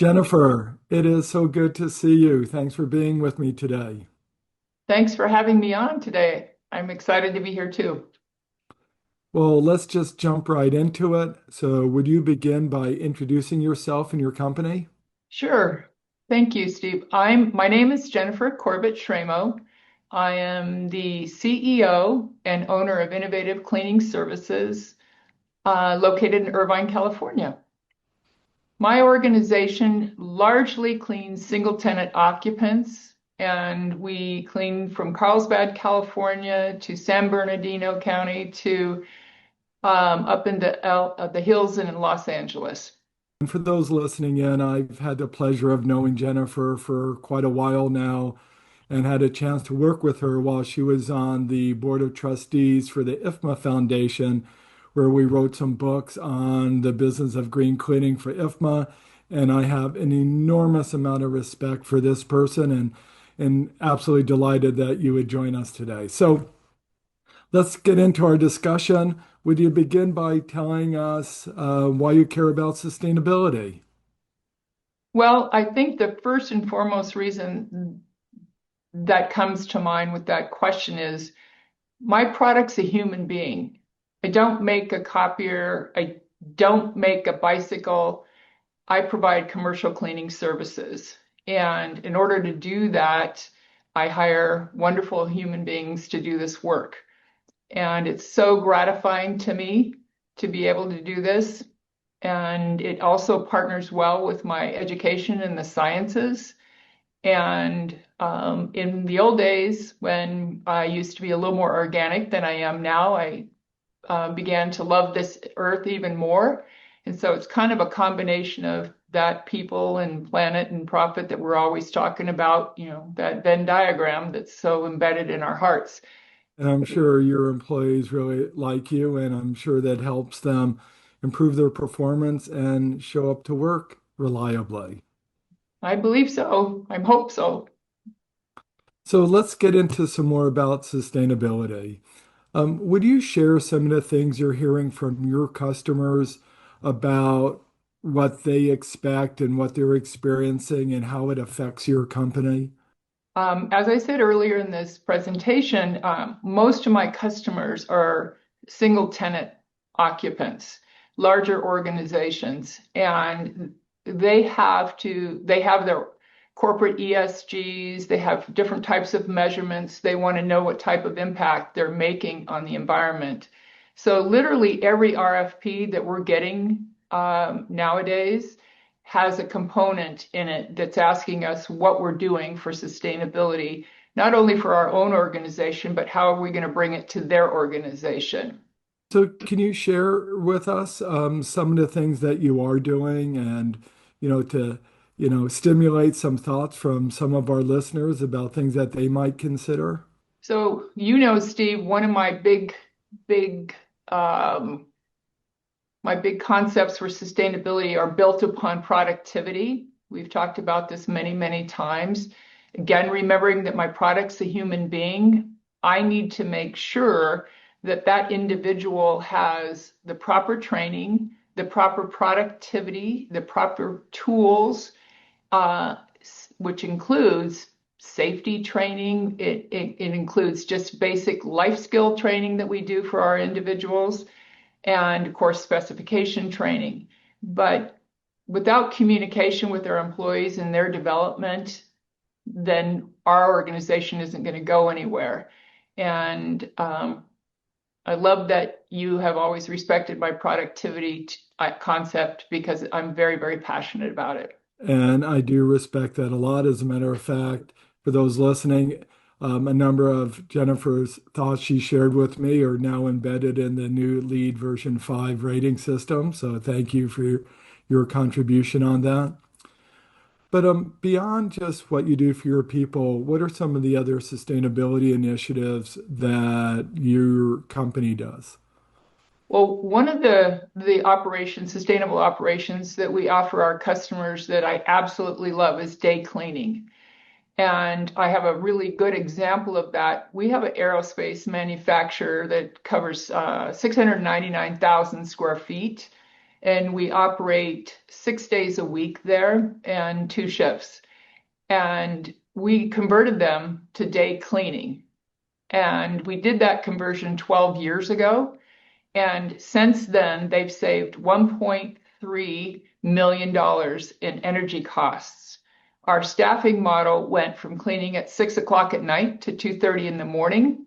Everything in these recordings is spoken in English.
Jennifer, it is so good to see you. Thanks for being with me today. Thanks for having me on today. I'm excited to be here too. Well, let's just jump right into it. So, would you begin by introducing yourself and your company? Sure. Thank you, Steve. My name is Jennifer Corbett-Shramo. I am the CEO and owner of Innovative Cleaning Services, located in Irvine, California. My organization largely cleans single tenant occupants, and we clean from Carlsbad, California to San Bernardino County to up into the hills in Los Angeles. And for those listening in, I've had the pleasure of knowing Jennifer for quite a while now and had a chance to work with her while she was on the board of trustees for the IFMA Foundation, where we wrote some books on the business of green cleaning for IFMA. And I have an enormous amount of respect for this person and absolutely delighted that you would join us today. So let's get into our discussion. Would you begin by telling us why you care about sustainability? Well, I think the first and foremost reason that comes to mind with that question is my product's a human being. I don't make a copier. I don't make a bicycle. I provide commercial cleaning services. And in order to do that, I hire wonderful human beings to do this work. And it's so gratifying to me to be able to do this. And it also partners well with my education in the sciences. And in the old days, when I used to be a little more organic than I am now, I began to love this earth even more. And so it's kind of a combination of that people and planet and profit that we're always talking about, that Venn diagram that's so embedded in our hearts. And I'm sure your employees really like you, and I'm sure that helps them improve their performance and show up to work reliably. I believe so. I hope so. So let's get into some more about sustainability. Would you share some of the things you're hearing from your customers about what they expect and what they're experiencing and how it affects your company? As I said earlier in this presentation, most of my customers are single tenant occupants, larger organizations, and they have their corporate ESGs, they have different types of measurements, they want to know what type of impact they're making on the environment. So literally every RFP that we're getting nowadays has a component in it that's asking us what we're doing for sustainability, not only for our own organization, but how are we going to bring it to their organization. So can you share with us some of the things that you are doing and, to, stimulate some thoughts from some of our listeners about things that they might consider? So, Steve, one of big, um, my big concepts for sustainability are built upon productivity. We've talked about this many, many times. Again, remembering that my product's a human being, I need to make sure that that individual has the proper training, the proper productivity, the proper tools, uh, which includes safety training. It includes just basic life skill training that we do for our individuals and of course specification training. But without communication with our employees and their development, then our organization isn't going to go anywhere. And I love that you have always respected my productivity concept because I'm very, very passionate about it. And I do respect that a lot. As a matter of fact, for those listening, a number of Jennifer's thoughts she shared with me are now embedded in the new LEED version 5 rating system. So thank you for your contribution on that. But beyond just what you do for your people, what are some of the other sustainability initiatives that your company does? Well, one of the operations, sustainable operations that we offer our customers that I absolutely love is day cleaning. And I have a really good example of that. We have an aerospace manufacturer that covers 699,000 square feet. and we operate 6 days a week there and 2 shifts. And we converted them to day cleaning. And we did that conversion 12 years ago. And since then, they've saved $1.3 million in energy costs. Our staffing model went from cleaning at 6 o'clock at night to 2:30 in the morning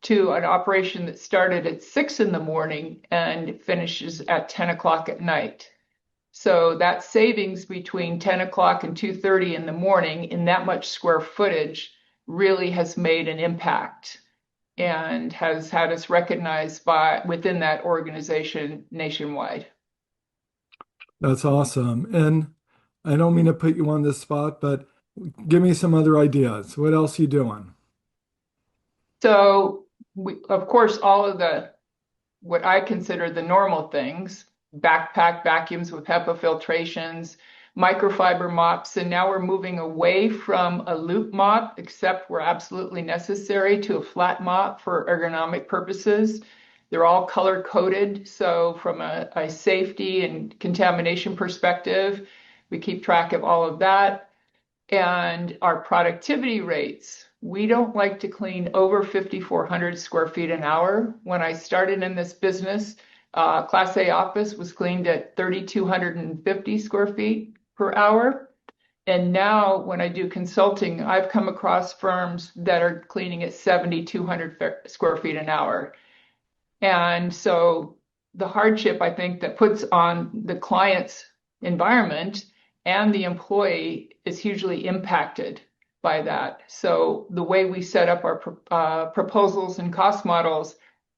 to an operation that started at 6 in the morning and finishes at 10 o'clock at night. So that savings between 10 o'clock and 2:30 in the morning in that much square footage really has made an impact and has had us recognized by within that organization nationwide. That's awesome. And I don't mean to put you on the spot, but give me some other ideas. What else are you doing? So we, of course, all of the what I consider the normal things, backpack vacuums with HEPA filtrations, microfiber mops, and now we're moving away from a loop mop, except where absolutely necessary, to a flat mop for ergonomic purposes. They're all color coded, so from a safety and contamination perspective, we keep track of all of that. And our productivity rates, we don't like to clean over 5,400 square feet an hour. When I started in this business, Class A office was cleaned at 3,250 square feet per hour. And now when I do consulting, I've come across firms that are cleaning at 7,200 square feet an hour. And so the hardship, I think, that puts on the client's environment and the employee is hugely impacted by that. So the way we set up our proposals and cost models,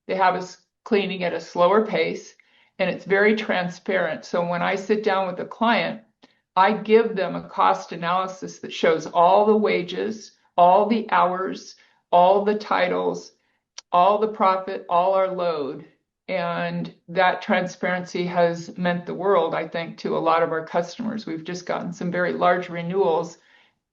they have us cleaning at a slower pace, and it's very transparent. So when I sit down with a client, I give them a cost analysis that shows all the wages, all the hours, all the titles, all the profit, all our load. And that transparency has meant the world, I think, to a lot of our customers. We've just gotten some very large renewals,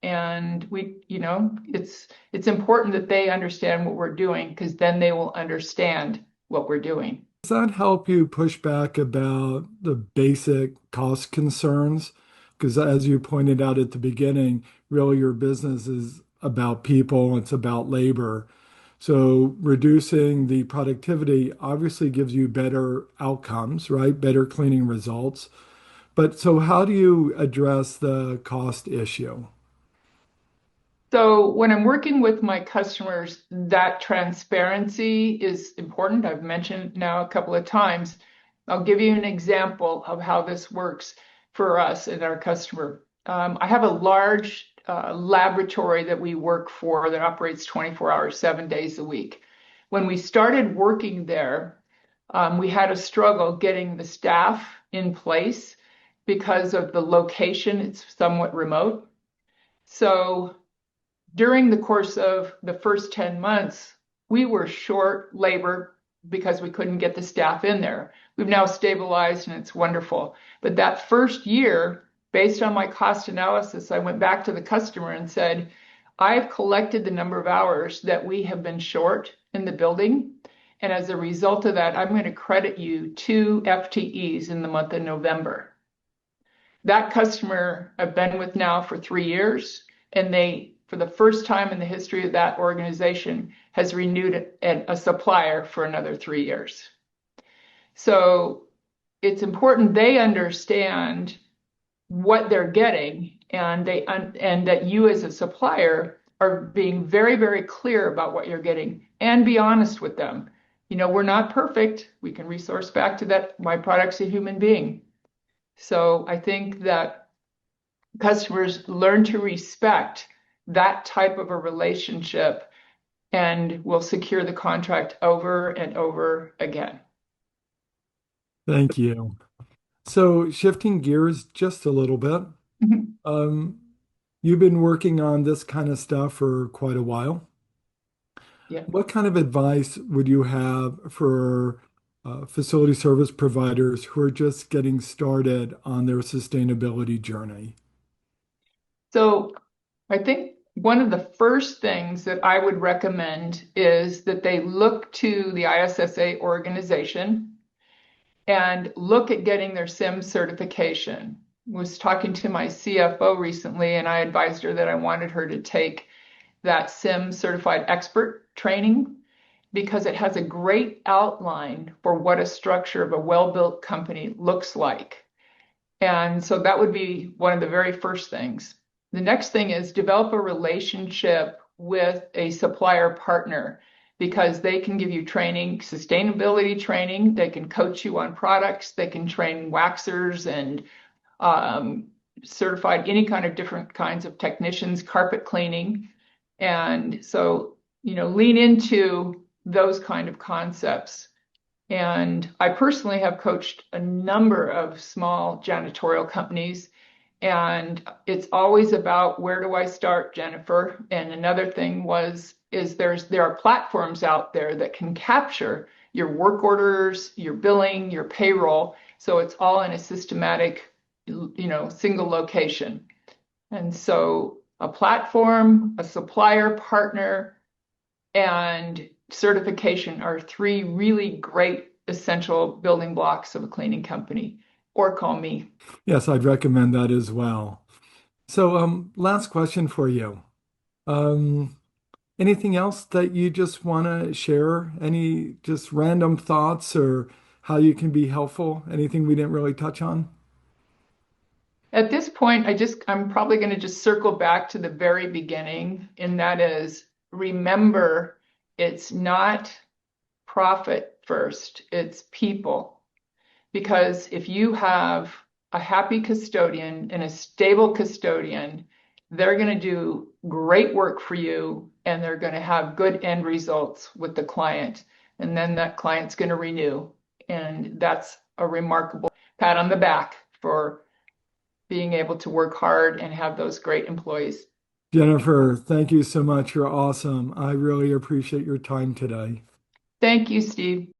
and it's important that they understand what we're doing because then they will understand what we're doing. Does that help you push back about the basic cost concerns? Because as you pointed out at the beginning, really your business is about people, it's about labor. So reducing the productivity obviously gives you better outcomes, right? Better cleaning results. But so how do you address the cost issue? So when I'm working with my customers, that transparency is important. I've mentioned now a couple of times. I'll give you an example of how this works for us and our customer. I have a large laboratory that we work for that operates 24 hours, 7 days a week. When we started working there, we had a struggle getting the staff in place because of the location. It's somewhat remote. So during the course of the first 10 months, we were short labor because we couldn't get the staff in there. We've now stabilized and it's wonderful. But that first year, based on my cost analysis, I went back to the customer and said, I've collected the number of hours that we have been short in the building. And as a result of that, I'm going to credit you 2 FTEs in the month of November. That customer I've been with now for 3 years, and they, for the first time in the history of that organization, has renewed a supplier for another 3 years. So it's important they understand what they're getting, and that you as a supplier are being very, very clear about what you're getting and be honest with them. We're not perfect. We can resource back to that. My product's a human being. So I think that customers learn to respect that type of a relationship and will secure the contract over and over again. Thank you. So shifting gears just a little bit, Mhm. um, you've been working on this kind of stuff for quite a while. Yeah. What kind of advice would you have for facility service providers who are just getting started on their sustainability journey? So I think one of the first things that I would recommend is that they look to the ISSA organization and look at getting their SIM certification. Was talking to my CFO recently, and I advised her that I wanted her to take that SIM certified expert training because it has a great outline for what a structure of a well-built company looks like. And so that would be one of the very first things. The next thing is develop a relationship with a supplier partner because they can give you training, sustainability training. They can coach you on products. They can train waxers and certified any kind of different kinds of technicians, carpet cleaning. And so, lean into those kind of concepts. And I personally have coached a number of small janitorial companies, and it's always about where do I start, Jennifer? And another thing is there are platforms out there that can capture your work orders, your billing, your payroll, so it's all in a systematic, single location. And so a platform, a supplier partner, and certification are three really great essential building blocks of a cleaning company. Or call me. Yes, I'd recommend that as well. So, last question for you. Um, Anything else that you just want to share? Any just random thoughts or how you can be helpful? Anything we didn't really touch on? At this point, I'm probably going to just circle back to the very beginning, and that is remember it's not profit first, it's people. Because if you have a happy custodian and a stable custodian, they're going to do great work for you and they're going to have good end results with the client. And then that client's going to renew. And that's a remarkable pat on the back for being able to work hard and have those great employees. Jennifer, thank you so much. You're awesome. I really appreciate your time today. Thank you, Steve.